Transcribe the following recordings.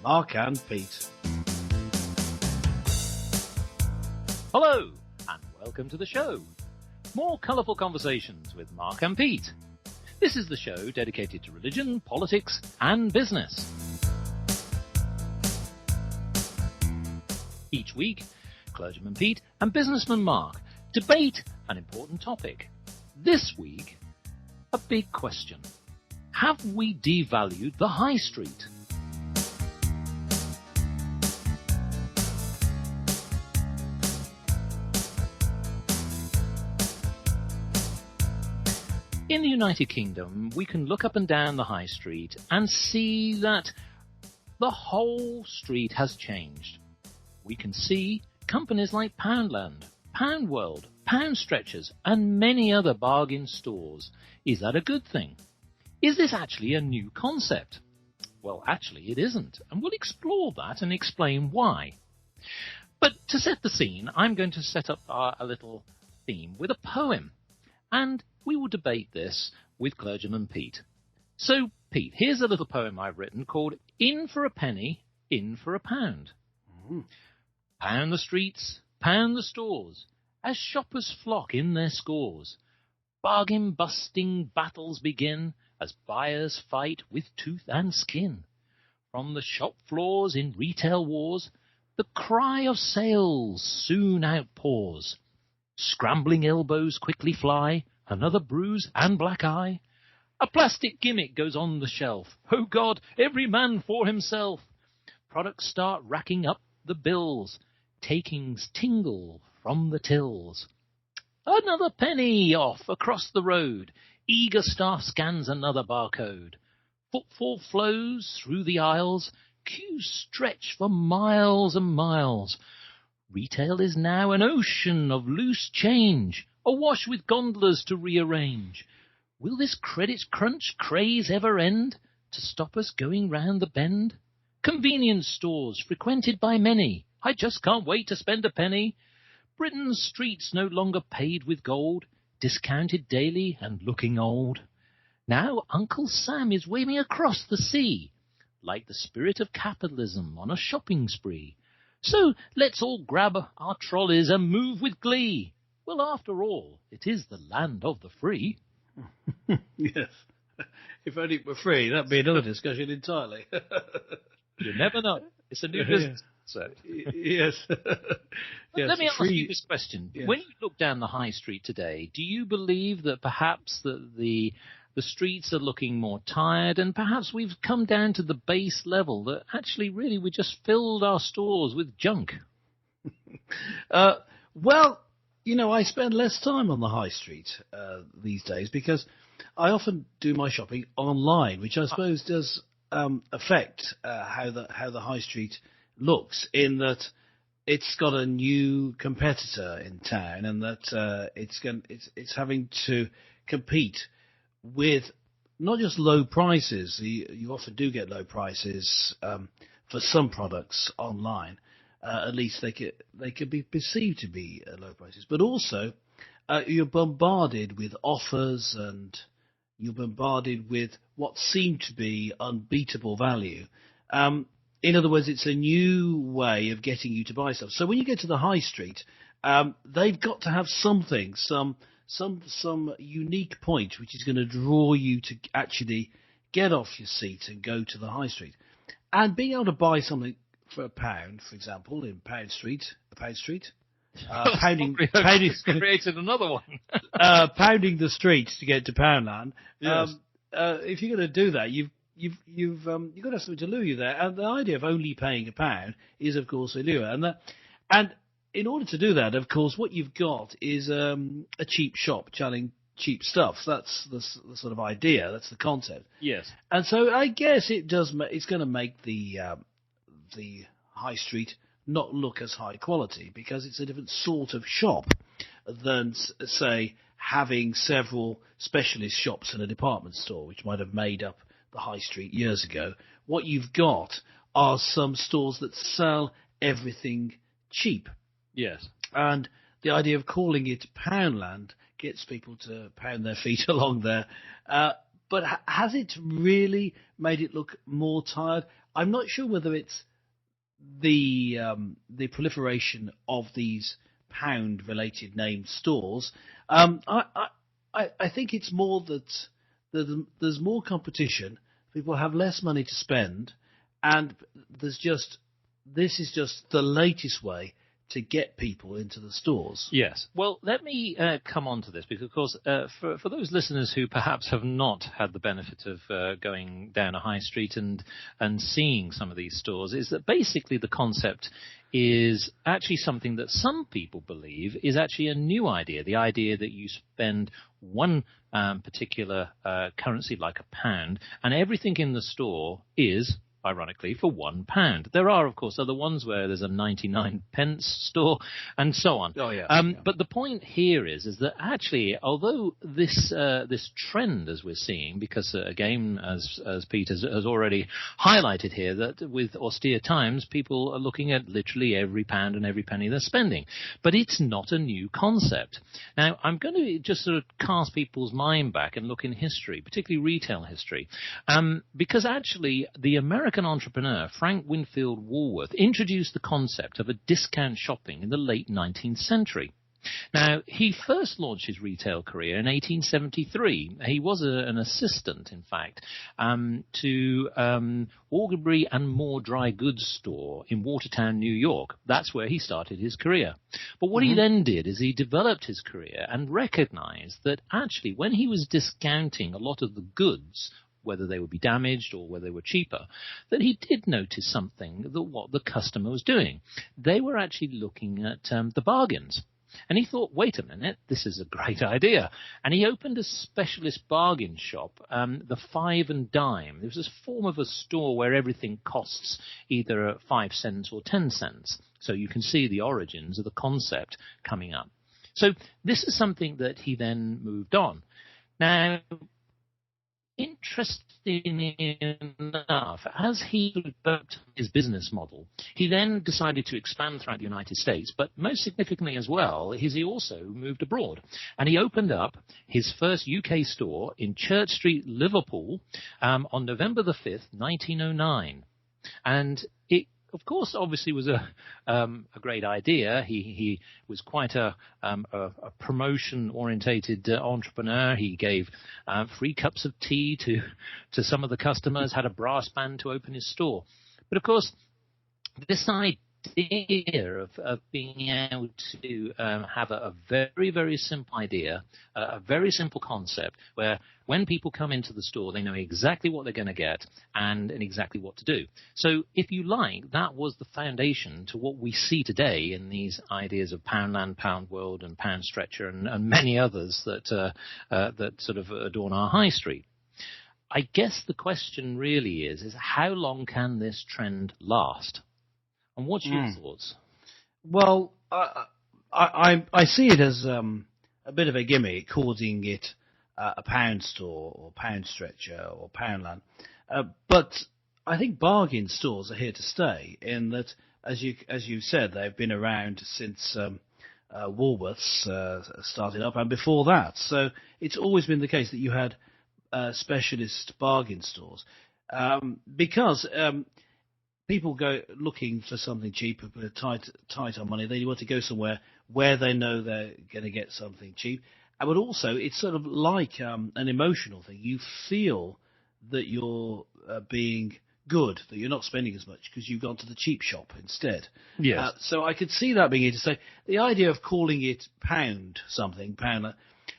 Mark and Pete. Hello, and welcome to the show. More colourful conversations with Mark and Pete. This is the show dedicated to religion, politics, and business. Each week, clergyman Pete and businessman Mark debate an important topic. This week, a big question. Have we devalued the high street? In the United Kingdom, we can look up and down the high street and see that the whole street has changed. We can see companies like Poundland, Poundworld, Pound Stretchers, and many other bargain stores. Is that a good thing? Is this actually a new concept? Well, actually it isn't, and we'll explore that and explain why. But to set the scene, I'm going to set up a little theme with a poem, and we will debate this with clergyman Pete. So, Pete, here's a little poem I've written called In for a Penny, In for a Pound. Pound the streets, pound the stores, as shoppers flock in their scores. Bargain-busting battles begin, as buyers fight with tooth and skin. From the shop floors in retail wars, the cry of sales soon outpours. Scrambling elbows quickly fly, another bruise and black eye. A plastic gimmick goes on the shelf. Oh God, every man for himself. Products start racking up the bills. Takings tingle from the tills. Another penny off across the road. Eager staff scans another barcode. Footfall flows through the aisles. Queues stretch for miles and miles. Retail is now an ocean of loose change, awash with gondolas to rearrange. Will this credit crunch craze ever end, to stop us going round the bend? Convenience stores frequented by many, I just can't wait to spend a penny. Britain's streets no longer paved with gold, discounted daily and looking old. Now Uncle Sam is waving across the sea, like the spirit of capitalism on a shopping spree. So let's all grab our trolleys and move with glee. Well, after all, it is the land of the free. Yes. If only it were free, that'd be another discussion entirely. You never know. It's a new business. So. Yes. Let me ask you this question. Yes. When you look down the high street today, do you believe that perhaps the streets are looking more tired, and perhaps we've come down to the base level that actually really we just filled our stores with junk? Well, you know, I spend less time on the high street these days because I often do my shopping online, which I suppose does affect how the high street looks, in that it's got a new competitor in town, and that it's having to compete with not just low prices. You often do get low prices for some products online. At least they could be perceived to be low prices, but also you're bombarded with offers, and you're bombarded with what seem to be unbeatable value. In other words, it's a new way of getting you to buy stuff. So when you get to the high street, they've got to have something, some unique point which is going to draw you to actually get off your seat and go to the high street. And being able to buy something for £1, for example, in Pound Street, pounding created another one. Pounding the streets to get to Poundland. Yes. If you're going to do that, you've got to have something to lure you there. And the idea of only paying £1 is, of course, a lure. And in order to do that, of course, what you've got is a cheap shop selling cheap stuff. That's the sort of idea. That's the concept. Yes. And so I guess it's going to make the high street not look as high quality, because it's a different sort of shop than, say, having several specialist shops in a department store, which might have made up the high street years ago. What you've got are some stores that sell everything cheap. Yes. And the idea of calling it Poundland gets people to pound their feet along there. But has it really made it look more tired? I'm not sure whether it's the proliferation of these pound-related named stores. I think it's more that there's more competition. People have less money to spend, and this is just the latest way to get people into the stores. Yes. Well, let me come on to this because, of course, for those listeners who perhaps have not had the benefit of going down a high street and seeing some of these stores, is that basically the concept is actually something that some people believe is actually a new idea. The idea that you spend one particular currency, like a pound, and everything in the store is, ironically, for £1. There are, of course, other ones where there's a 99 pence store and so on. Oh, yeah. But the point here is that actually, although this trend, as we're seeing, because again, as Pete has already highlighted here, that with austere times, people are looking at literally every pound and every penny they're spending. But it's not a new concept. Now, I'm going to just sort of cast people's mind back and look in history, particularly retail history, because actually the American entrepreneur Frank Winfield Woolworth introduced the concept of a discount shopping in the late 19th century. Now, he first launched his retail career in 1873. He was an assistant, in fact, to Aubrey and Moore dry goods store in Watertown, New York. That's where he started his career. But what he then did is he developed his career and recognized that actually when he was discounting a lot of the goods, whether they would be damaged or whether they were cheaper, that he did notice something that what the customer was doing. They were actually looking at the bargains. And he thought, wait a minute, this is a great idea. And he opened a specialist bargain shop, the Five and Dime. There was this form of a store where everything costs either 5 cents or 10 cents. So you can see the origins of the concept coming up. So this is something that he then moved on. Now, interestingly enough, as he developed his business model, he then decided to expand throughout the United States, but most significantly as well is he also moved abroad. And he opened up his first UK store in Church Street, Liverpool, on November the 5th, 1909. And it, of course, obviously was a great idea. He was quite a promotion-orientated entrepreneur. He gave free cups of tea to some of the customers, had a brass band to open his store. But, of course, this idea of being able to have a very, very simple idea, a very simple concept, where when people come into the store, they know exactly what they're going to get and exactly what to do. So, if you like, that was the foundation to what we see today in these ideas of Poundland, Pound World, and Pound Stretcher, and many others that sort of adorn our high street. I guess the question really is how long can this trend last? And what's your thoughts? Well, I see it as a bit of a gimmick, calling it a pound store or pound stretcher or Poundland. But I think bargain stores are here to stay. In that, as you said, they've been around since Woolworths started up, and before that. So it's always been the case that you had specialist bargain stores because. People go looking for something cheaper, but tight on money. They want to go somewhere where they know they're going to get something cheap. But also, it's sort of like an emotional thing. You feel that you're being good, that you're not spending as much because you've gone to the cheap shop instead. Yes. So I could see that being here to say. The idea of calling it pound,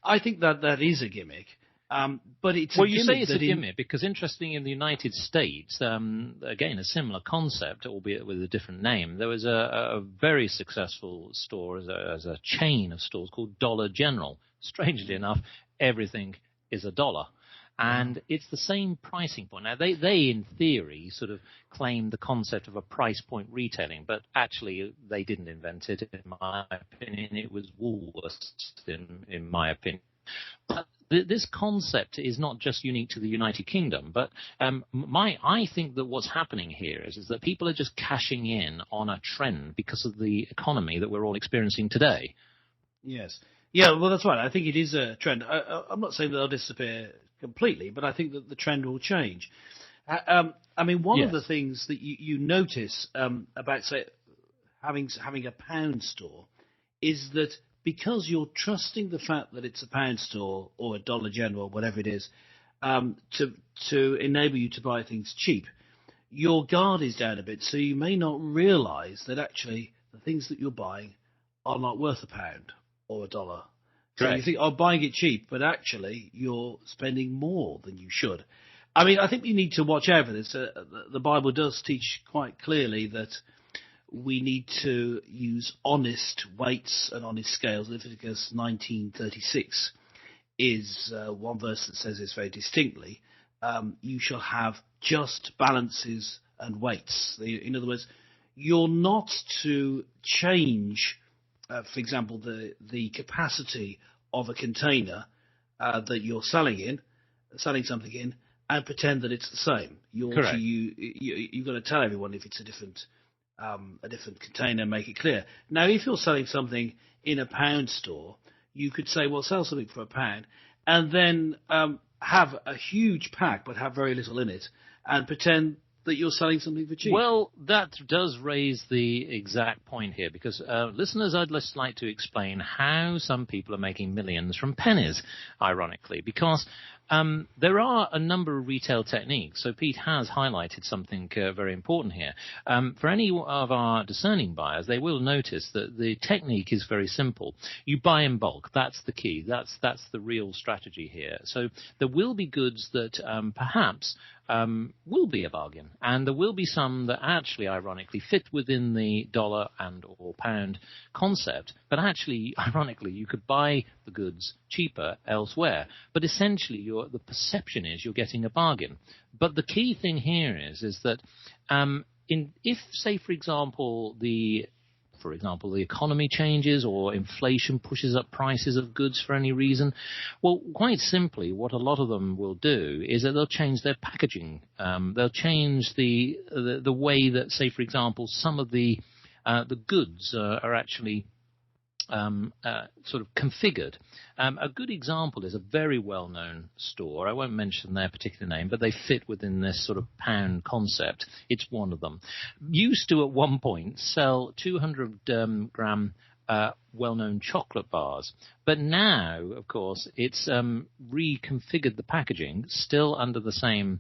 I think that is a gimmick. But it's well, you say it's a gimmick because, interestingly, in the United States, again, a similar concept, albeit with a different name. There was a very successful store as a chain of stores called Dollar General. Strangely enough, everything is $1. And it's the same pricing point. Now, they in theory, sort of claim the concept of a price point retailing, but actually they didn't invent it, in my opinion. It was Woolworths, in my opinion. But this concept is not just unique to the United Kingdom, but I think that what's happening here is that people are just cashing in on a trend because of the economy that we're all experiencing today. Yes. Yeah, well, that's right. I think it is a trend. I'm not saying that they'll disappear completely, but I think that the trend will change. I mean, one of Yes. the things that you notice about, say, having a pound store is that because you're trusting the fact that it's a pound store or a Dollar General or whatever it is, to enable you to buy things cheap, your guard is down a bit, so you may not realise that actually the things that you're buying are not worth a pound or a dollar. So you think, buying it cheap, but actually you're spending more than you should. I mean, I think we need to watch out for this. The Bible does teach quite clearly that we need to use honest weights and honest scales. Leviticus 19:36 is one verse that says this very distinctly. You shall have just balances and weights. In other words, you're not to change, for example, the capacity of a container that you're selling something in, and pretend that it's the same. You've got to tell everyone if it's a different container, make it clear. Now, if you're selling something in a pound store, you could say, well, sell something for £1, and then have a huge pack but have very little in it, and pretend that you're selling something for cheap. Well, that does raise the exact point here, because listeners, I'd just like to explain how some people are making millions from pennies, ironically, because there are a number of retail techniques. So Pete has highlighted something very important here. For any of our discerning buyers, they will notice that the technique is very simple. You buy in bulk. That's the key. That's the real strategy here. So there will be goods that perhaps will be a bargain, and there will be some that actually, ironically, fit within the dollar and or pound concept, but actually, ironically, you could buy the goods cheaper elsewhere. But essentially, the perception is you're getting a bargain. But the key thing here is that if, say, for example, the economy changes or inflation pushes up prices of goods for any reason, well, quite simply, what a lot of them will do is that they'll change their packaging. They'll change the way that, say, for example, some of the goods are actually sort of configured. A good example is a very well-known store. I won't mention their particular name, but they fit within this sort of pound concept. It's one of them. Used to, at one point, sell 200-gram well-known chocolate bars. But now, of course, it's reconfigured the packaging, still under the same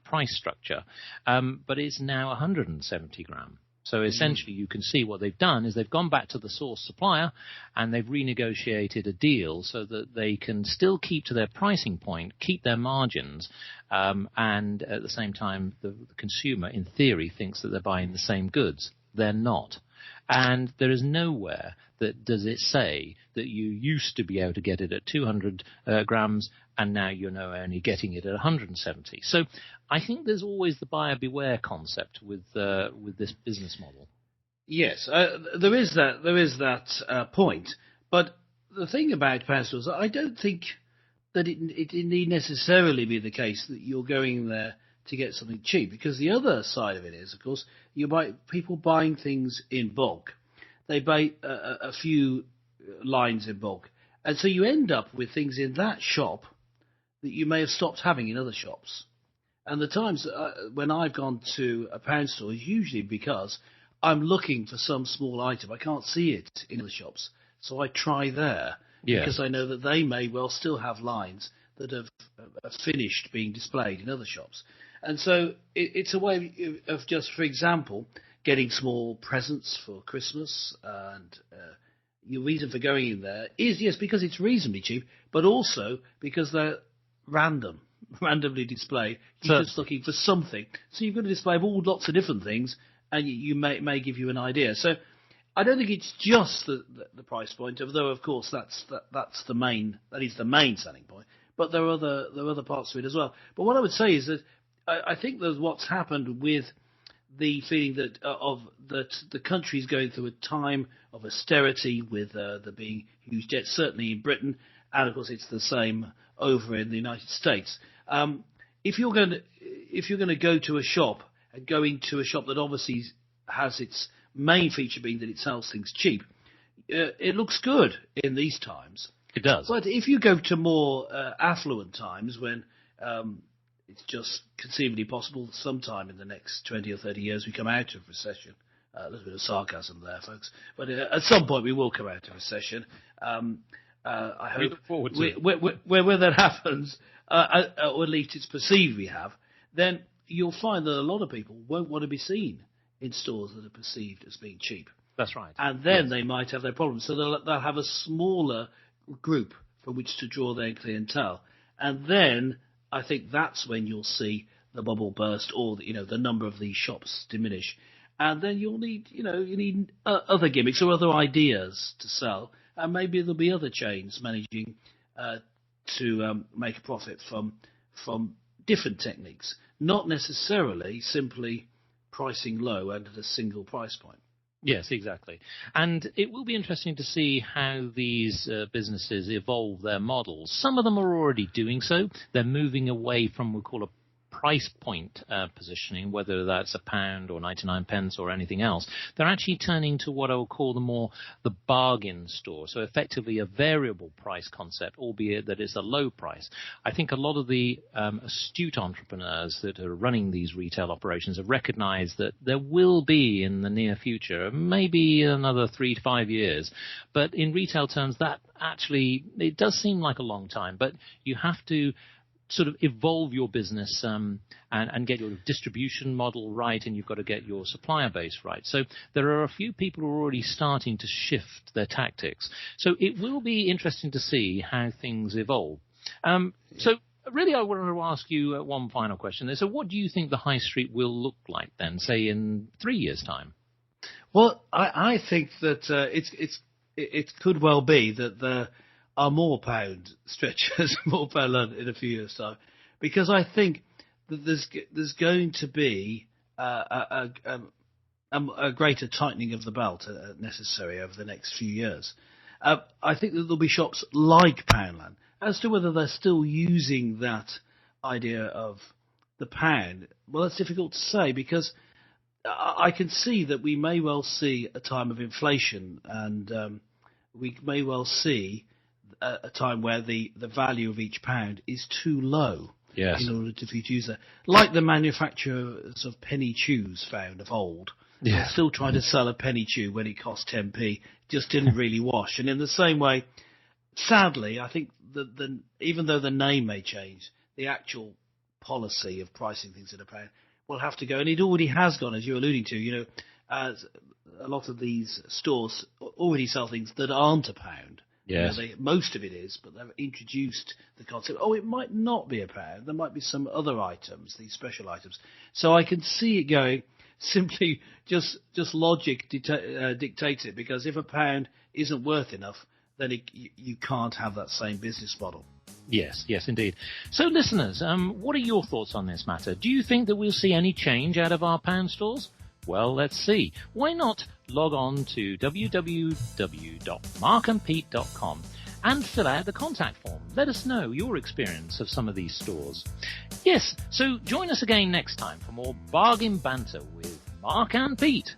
price structure, but it's now 170 gram. So essentially, you can see what they've done is they've gone back to the source supplier and they've renegotiated a deal so that they can still keep to their pricing point, keep their margins, and at the same time, the consumer, in theory, thinks that they're buying the same goods. They're not. And there is nowhere that does it say that you used to be able to get it at 200 grams and now you're now only getting it at 170. So I think there's always the buyer beware concept with this business model. Yes, there is that point. But the thing about pound stores, I don't think that it need necessarily be the case that you're going there to get something cheap, because the other side of it is, of course, people buying things in bulk. They buy a few lines in bulk, and so you end up with things in that shop that you may have stopped having in other shops. And the times when I've gone to a pound store is usually because I'm looking for some small item. I can't see it in other shops, so I try there, because I know that they may well still have lines that have finished being displayed in other shops. And so it's a way of just, for example, getting small presents for Christmas. And your reason for going in there is, yes, because it's reasonably cheap, but also because they're randomly displayed. You're just looking for something. So you've got a display of lots of different things, and you may give you an idea. So I don't think it's just the price point, although, of course, that is the main selling point. But there are other parts to it as well. But what I would say is that I think that what's happened with the feeling that the country is going through a time of austerity, with there being huge debt, certainly in Britain, and of course it's the same over in the United States. If you're going to go to a shop, and going to a shop that obviously has its main feature being that it sells things cheap, it looks good in these times. It does. But if you go to more affluent times, when it's just conceivably possible sometime in the next 20 or 30 years we come out of recession. A little bit of sarcasm there, folks. But at some point we will come out of recession. I hope. We look forward to it. When that happens, or at least it's perceived we have, then you'll find that a lot of people won't want to be seen in stores that are perceived as being cheap. That's right. And then they might have their problems. So they'll have a smaller group from which to draw their clientele. And then I think that's when you'll see the bubble burst, or the number of these shops diminish. And then you'll need, you need other gimmicks or other ideas to sell. And maybe there'll be other chains managing to make a profit from different techniques, not necessarily simply pricing low and at a single price point. Yes, exactly. And it will be interesting to see how these businesses evolve their models. Some of them are already doing so. They're moving away from what we call a price point positioning, whether that's £1 or 99 pence or anything else. They're actually turning to what I would call the bargain store, so effectively a variable price concept, albeit that it's a low price. I think a lot of the astute entrepreneurs that are running these retail operations have recognized that there will be in the near future, maybe another 3 to 5 years, but in retail terms that actually, it does seem like a long time, but you have to sort of evolve your business and get your distribution model right, and you've got to get your supplier base right. So there are a few people who are already starting to shift their tactics. So it will be interesting to see how things evolve. So really I wanted to ask you one final question there. So what do you think the high street will look like then, say in 3 years' time? Well, I think that it could well be that the are more pound stretchers, more pound in a few years' time, because I think that there's going to be a greater tightening of the belt necessary over the next few years. I think that there'll be shops like Poundland. As to whether they're still using that idea of the pound, well, that's difficult to say, because I can see that we may well see a time of inflation, and we may well see a time where the value of each pound is too low. Yes. In order to use that. Like the manufacturers of penny chews found of old. Yeah. They're still trying to sell a penny chew when it cost 10p. Just didn't really wash. And in the same way, sadly, I think that even though the name may change, the actual policy of pricing things at a pound will have to go. And it already has gone, as you're alluding to. A lot of these stores already sell things that aren't a pound. Yes. Most of it is, but they've introduced the concept, it might not be a pound. There might be some other items, these special items. So I can see it going, simply just logic dictates it, because if a pound isn't worth enough, then you can't have that same business model. Yes, indeed. So listeners, what are your thoughts on this matter? Do you think that we'll see any change out of our pound stores? Well, let's see. Why not log on to www.markandpete.com and fill out the contact form. Let us know your experience of some of these stores. Yes, so join us again next time for more bargain banter with Mark and Pete.